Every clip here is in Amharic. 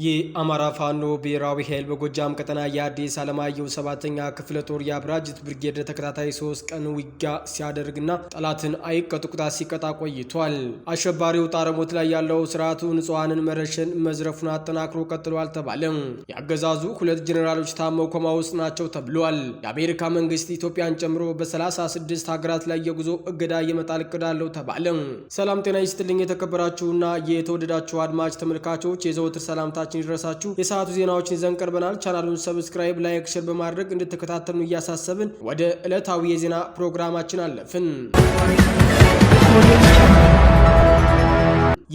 የአማራ ፋኖ ብሔራዊ ኃይል በጎጃም ቀጠና የአዲስ ዓለማየሁ 7ኛ ክፍለ ጦር የአብራጅት ብርጌድ ተከታታይ 3 ቀን ውጊያ ሲያደርግና ጠላትን አይቀጡ ቅጣት ሲቀጣ ቆይቷል። አሸባሪው ጣረሞት ላይ ያለው ስርዓቱ ንጹሃንን መረሸን መዝረፉን አጠናክሮ ቀጥሏል ተባለ። ያገዛዙ 2 ጄኔራሎች ታመው ኮማ ውስጥ ናቸው ተብሏል። የአሜሪካ መንግስት ኢትዮጵያን ጨምሮ በ36 ሀገራት ላይ የጉዞ እገዳ የመጣል እቅድ አለው ተባለ። ሰላም ጤና ይስጥልኝ የተከበራችሁና የተወደዳችሁ አድማጭ ተመልካቾች የዘወትር ሰላምታ ይድረሳችሁ። የሰዓቱ ዜናዎችን ይዘን ቀርበናል። ቻናሉን ሰብስክራይብ፣ ላይክ፣ ሼር በማድረግ እንድትከታተሉን እያሳሰብን ወደ ዕለታዊ የዜና ፕሮግራማችን አለፍን።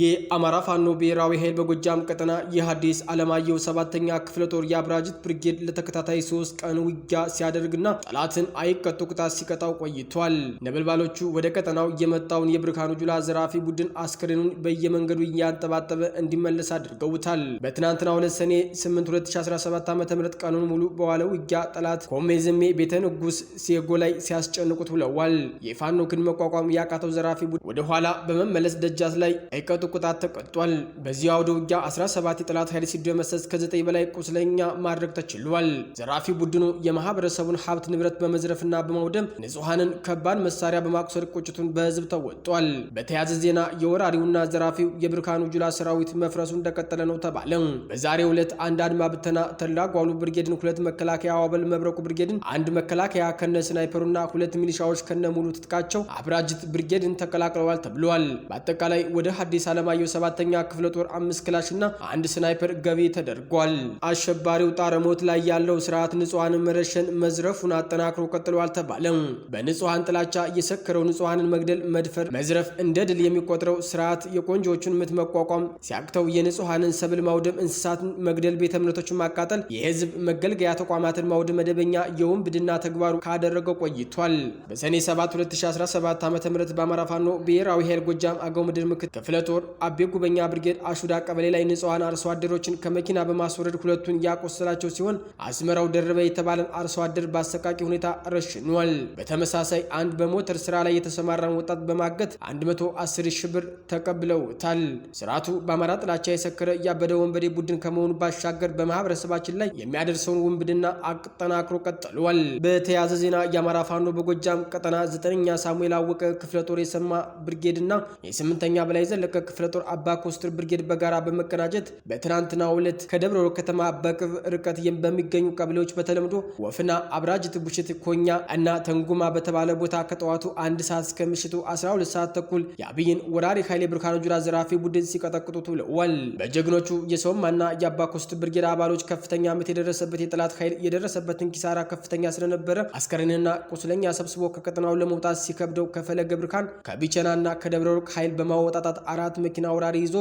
የአማራ ፋኖ ብሔራዊ ኃይል በጎጃም ቀጠና የአዲስ ዓለማየሁ 7ኛ ክፍለ ጦር የአብራጅት ብርጌድ ለተከታታይ 3 ቀን ውጊያ ሲያደርግና ጠላትን አይቀጡ ቅጣት ሲቀጣው ቆይቷል። ነበልባሎቹ ወደ ቀጠናው የመጣውን የብርሃኑ ጁላ ዘራፊ ቡድን አስከሬኑን በየመንገዱ እያንጠባጠበ እንዲመለስ አድርገውታል። በትናንትናው ዕለት ሰኔ 8 2017 ዓ.ም ቀኑን ሙሉ በዋለው ውጊያ ጠላት ኮሜ ዘሜ ቤተ ንጉስ ሴጎ ላይ ሲያስጨንቁት ውለዋል። የፋኖ ክንድ መቋቋም ያቃተው ዘራፊ ቡድን ወደ ኋላ በመመለስ ደጃት ላይ አይቀጡ ቁጣት ተቀጥቷል። በዚህ አውደ ውጊያ 17 የጠላት ኃይል ሲደመሰስ ከ9 በላይ ቁስለኛ ማድረግ ተችሏል። ዘራፊ ቡድኑ የማህበረሰቡን ሀብት ንብረት በመዝረፍና በማውደም ንጹሃንን ከባድ መሳሪያ በማቁሰል ቁጭቱን በህዝብ ተወጥቷል። በተያያዘ ዜና የወራሪውና ዘራፊው የብርሃኑ ጁላ ሰራዊት መፍረሱ እንደቀጠለ ነው ተባለ። በዛሬው ዕለት አንድ አድማ ብተና ተላጓሉ ብርጌድን፣ 2 መከላከያ አዋበል መብረቁ ብርጌድን፣ 1 መከላከያ ከነ ስናይፐሩና 2 ሚሊሻዎች ከነ ሙሉ ትጥቃቸው አብራጅት ብርጌድን ተቀላቅለዋል ተብሏል። በአጠቃላይ ወደ አዲስ ዓለማየሁ 7ኛ ክፍለ ጦር 5 ክላሽና 1 ስናይፐር ገቢ ተደርጓል። አሸባሪው ጣረሞት ላይ ያለው ስርዓት ንጹሃንን መረሸን መዝረፉን አጠናክሮ ቀጥሏል ተባለ። በንጹሃን ጥላቻ የሰከረው ንጹሃንን መግደል፣ መድፈር፣ መዝረፍ እንደ ድል የሚቆጥረው ስርዓት የቆንጆዎቹን ምት መቋቋም ሲያቅተው የንጹሃንን ሰብል ማውደም፣ እንስሳትን መግደል፣ ቤተ እምነቶችን ማቃጠል፣ የህዝብ መገልገያ ተቋማትን ማውደም መደበኛ የውንብድና ተግባሩ ካደረገው ቆይቷል። በሰኔ 7 2017 ዓ.ም በአማራ ፋኖ ብሔራዊ ኃይል ጎጃም አገው ምድር ምክትል ክፍለ ጦር አቤ ጉበኛ ብርጌድ አሹዳ ቀበሌ ላይ ንጹሃን አርሶ አደሮችን ከመኪና በማስወረድ 2ቱን ያቆሰላቸው ሲሆን አስመራው ደረበ የተባለን አርሶ አደር በአሰቃቂ ሁኔታ ረሽኗል። በተመሳሳይ አንድ በሞተር ስራ ላይ የተሰማራን ወጣት በማገት 110 ሺህ ብር ተቀብለውታል። ስርዓቱ በአማራ ጥላቻ የሰከረ ያበደ ወንበዴ ቡድን ከመሆኑ ባሻገር በማህበረሰባችን ላይ የሚያደርሰውን ውንብድና አጠናክሮ ቀጥሏል። በተያያዘ ዜና የአማራ ፋኖ በጎጃም ቀጠና 9ኛ ሳሙኤል አወቀ ክፍለ ጦር የሰማ ብርጌድና የ8ኛ በላይ ዘለቀ ክፍለ ጦር አባ ኮስትር ብርጌድ በጋራ በመቀናጀት በትናንትናው ዕለት ከደብረ ወርቅ ከተማ በቅርብ ርቀት በሚገኙ ቀበሌዎች በተለምዶ ወፍና አብራጅት ቡሽት ኮኛ እና ተንጉማ በተባለ ቦታ ከጠዋቱ 1 ሰዓት እስከ ምሽቱ 12 ሰዓት ተኩል የአብይን ወራሪ ኃይል ብርሃኑ ጁላ ዘራፊ ቡድን ሲቀጠቅጡት ውለዋል። በጀግኖቹ የሰውማና የአባ ኮስትር ብርጌድ አባሎች ከፍተኛ ምት የደረሰበት የጠላት ኃይል የደረሰበትን ኪሳራ ከፍተኛ ስለነበረ አስከሬንና ቁስለኛ ሰብስቦ ከቀጠናው ለመውጣት ሲከብደው ከፈለገ ብርሃን ከቢቸናና ከደብረ ወርቅ ኃይል በማወጣጣት 4 መኪና ወራሪ ይዞ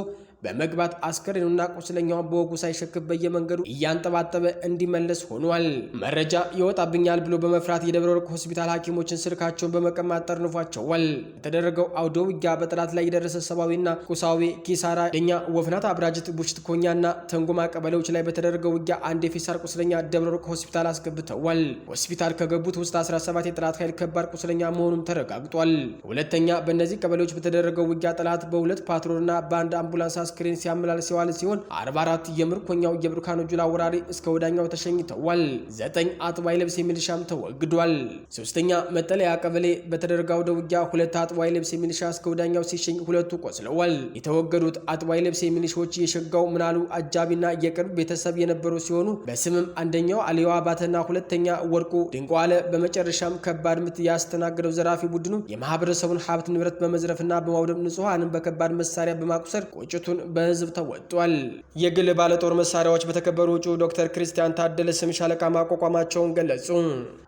በመግባት አስከሬኑና ቁስለኛውን በወጉ ሳይሸክፍ በየመንገዱ እያንጠባጠበ እንዲመለስ ሆኗል። መረጃ ይወጣብኛል ብሎ በመፍራት የደብረ ወርቅ ሆስፒታል ሐኪሞችን ስልካቸውን በመቀማት ጠርንፏቸዋል። የተደረገው አውደ ውጊያ በጠላት ላይ የደረሰ ሰብአዊና ቁሳዊ ኪሳራ ደኛ ወፍናት አብራጅት ቡሽት ኮኛና ተንጉማ ቀበሌዎች ላይ በተደረገው ውጊያ 1 የፌሳር ቁስለኛ ደብረ ወርቅ ሆስፒታል አስገብተዋል። ሆስፒታል ከገቡት ውስጥ 17 የጠላት ኃይል ከባድ ቁስለኛ መሆኑን ተረጋግጧል። ሁለተኛ በእነዚህ ቀበሌዎች በተደረገው ውጊያ ጠላት በ2 ፓትሮልና በአንድ አምቡላንስ አስክሬን ሲያመላልስ የዋለ ሲሆን 44 የምርኮኛው የብርሃኑ ጁላ ወራሪ እስከ ወዳኛው ተሸኝተዋል። 9 አጥባይ ልብስ የሚሊሻም ተወግዷል። 3ኛ መጠለያ ቀበሌ በተደረገው ውጊያ 2 አጥባይ ልብስ የሚሊሻ እስከ ወዳኛው ሲሸኝ 2ቱ ቆስለዋል። የተወገዱት አጥባይ ልብስ የሚሊሾች የሸጋው ምናሉ አጃቢና የቅርብ ቤተሰብ የነበሩ ሲሆኑ በስምም አንደኛው አሊዋ ባተና 2ኛ ወርቁ ድንቋለ በመጨረሻም ከባድ ምት ያስተናገደው ዘራፊ ቡድኑ የማህበረሰቡን ሀብት ንብረት በመዝረፍና በማውደም ንጹሃንን በከባድ መሳሪያ በማቁሰል ቁጭቱን በህዝብ ተወጥቷል። የግል ባለጦር መሳሪያዎች በተከበሩ እጩ ዶክተር ክርስቲያን ታደለ ስም ሻለቃ ማቋቋማቸውን ገለጹ።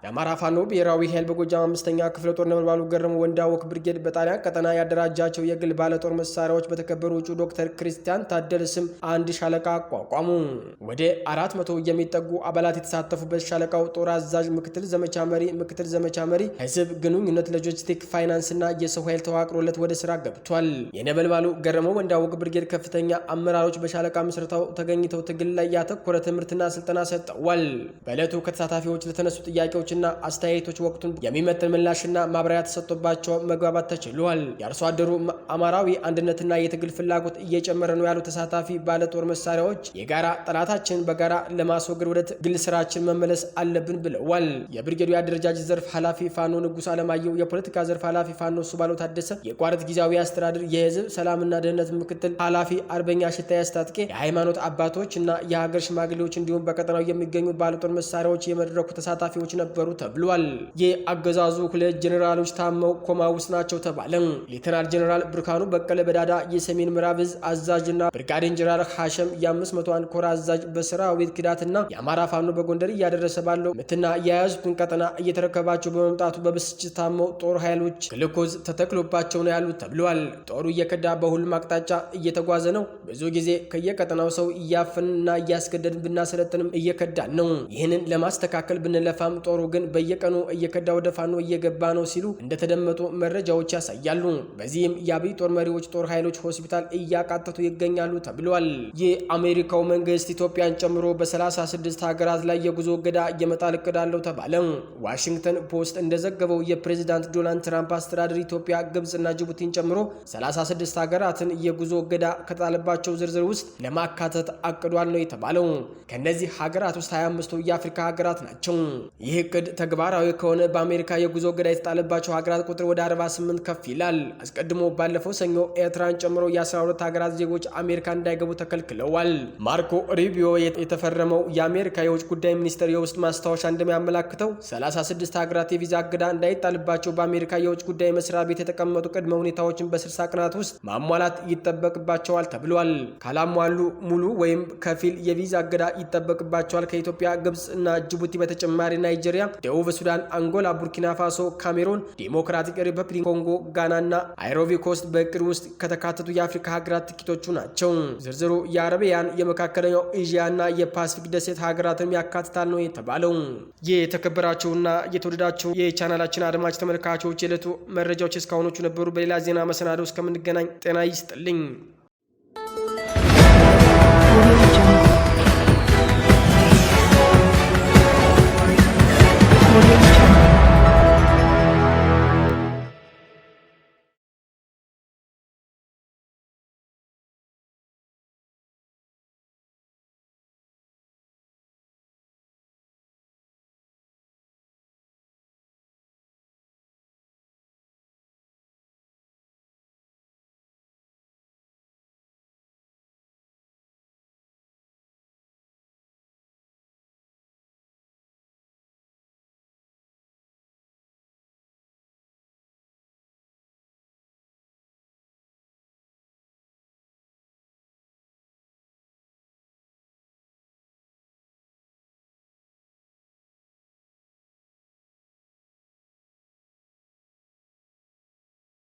የአማራ ፋኖ ብሔራዊ ኃይል በጎጃም 5ኛ ክፍለ ጦር ነበልባሉ ገረሙ ወንዳወክ ብርጌድ በጣሊያን ቀጠና ያደራጃቸው የግል ባለጦር መሳሪያዎች በተከበሩ እጩ ዶክተር ክርስቲያን ታደለ ስም አንድ ሻለቃ አቋቋሙ። ወደ 400 የሚጠጉ አባላት የተሳተፉበት ሻለቃው ጦር አዛዥ፣ ምክትል ዘመቻ መሪ፣ ህዝብ ግንኙነት፣ ሎጂስቲክ፣ ፋይናንስና የሰው ኃይል ተዋቅሮለት ወደ ስራ ገብቷል። የነበልባሉ ገረሙ ወንዳወክ ብርጌድ ከፍተኛ አመራሮች በሻለቃ ምስረታው ተገኝተው ትግል ላይ ያተኮረ ትምህርትና ስልጠና ሰጥተዋል። በዕለቱ ከተሳታፊዎች ለተነሱ ጥያቄዎችና አስተያየቶች ወቅቱን የሚመጥን ምላሽና ማብራሪያ ተሰጥቶባቸው መግባባት ተችሏል። የአርሶ አደሩ አማራዊ አንድነትና የትግል ፍላጎት እየጨመረ ነው ያሉ ተሳታፊ ባለጦር መሳሪያዎች የጋራ ጠላታችን በጋራ ለማስወገድ ወደ ትግል ስራችን መመለስ አለብን ብለዋል። የብርጌዱ የአደረጃጀት ዘርፍ ኃላፊ ፋኖ ንጉስ አለማየሁ፣ የፖለቲካ ዘርፍ ኃላፊ ፋኖ ሱባለው ታደሰ፣ የቋሪት ጊዜያዊ አስተዳደር የህዝብ ሰላምና ደህንነት ምክትል ኃላፊ አርበኛ ሽታይ አስታጥቄ፣ የሃይማኖት አባቶች እና የሀገር ሽማግሌዎች እንዲሁም በቀጠናው የሚገኙ ባለጦር መሳሪያዎች የመድረኩ ተሳታፊዎች ነበሩ ተብሏል። የአገዛዙ ሁለት ጄኔራሎች ታመው ኮማ ውስጥ ናቸው ተባለ። ሌተናል ጄኔራል ብርሃኑ በቀለ በዳዳ የሰሜን ምዕራብ ዕዝ አዛዥና ብርጋዴር ጄኔራል ሐሸም የ501 ኮር አዛዥ በሰራዊት ክዳትና የአማራ ፋኖ በጎንደር እያደረሰ ባለው ምትና የያዙትን ቀጠና እየተረከባቸው በመምጣቱ በብስጭት ታመው ጦር ኃይሎች ግሉኮዝ ተተክሎባቸው ነው ያሉት ተብሏል። ጦሩ እየከዳ በሁሉም አቅጣጫ እየተጓዘ ነው። ብዙ ጊዜ ከየቀጠናው ሰው እያፈንና እያስገደድን ብናሰለጥንም እየከዳን ነው። ይህንን ለማስተካከል ብንለፋም ጦሩ ግን በየቀኑ እየከዳ ወደ ፋኖ እየገባ ነው ሲሉ እንደተደመጡ መረጃዎች ያሳያሉ። በዚህም የአብይ ጦር መሪዎች ጦር ኃይሎች ሆስፒታል እያቃተቱ ይገኛሉ ተብሏል። የአሜሪካው መንግስት ኢትዮጵያን ጨምሮ በ36 ሀገራት ላይ የጉዞ እገዳ የመጣል እቅድ አለው ተባለ። ዋሽንግተን ፖስት እንደዘገበው የፕሬዝዳንት ዶናልድ ትራምፕ አስተዳደር ኢትዮጵያ፣ ግብጽና ጅቡቲን ጨምሮ 36 ሀገራትን የጉዞ እገዳ ከጣለባቸው ዝርዝር ውስጥ ለማካተት አቅዷል ነው የተባለው። ከነዚህ ሀገራት ውስጥ 25ቱ የአፍሪካ ሀገራት ናቸው። ይህ እቅድ ተግባራዊ ከሆነ በአሜሪካ የጉዞ እገዳ የተጣለባቸው ሀገራት ቁጥር ወደ 48 ከፍ ይላል። አስቀድሞ ባለፈው ሰኞ ኤርትራን ጨምሮ የ12 ሀገራት ዜጎች አሜሪካ እንዳይገቡ ተከልክለዋል። ማርኮ ሩቢዮ የተፈረመው የአሜሪካ የውጭ ጉዳይ ሚኒስቴር የውስጥ ማስታወሻ እንደሚያመላክተው 36 ሀገራት የቪዛ እገዳ እንዳይጣልባቸው በአሜሪካ የውጭ ጉዳይ መስሪያ ቤት የተቀመጡ ቅድመ ሁኔታዎችን በ60 ቀናት ውስጥ ማሟላት ይጠበቅባቸዋል ተብሏል። ካላሟሉ ሙሉ ወይም ከፊል የቪዛ እገዳ ይጠበቅባቸዋል። ከኢትዮጵያ፣ ግብጽ እና ጅቡቲ በተጨማሪ ናይጄሪያ፣ ደቡብ ሱዳን፣ አንጎላ፣ ቡርኪና ፋሶ፣ ካሜሩን፣ ዲሞክራቲክ ሪፐብሊክ ኮንጎ፣ ጋና እና አይቮሪ ኮስት በእቅድ ውስጥ ከተካተቱ የአፍሪካ ሀገራት ጥቂቶቹ ናቸው። ዝርዝሩ የአረቢያን፣ የመካከለኛው ኤዥያ እና የፓሲፊክ ደሴት ሀገራትን ያካትታል ነው የተባለው። የተከበራችሁና የተወደዳችሁ የቻናላችን አድማጭ ተመልካቾች የዕለቱ መረጃዎች እስካሁኖቹ ነበሩ። በሌላ ዜና መሰናዶ እስከምንገናኝ ጤና ይስጥልኝ።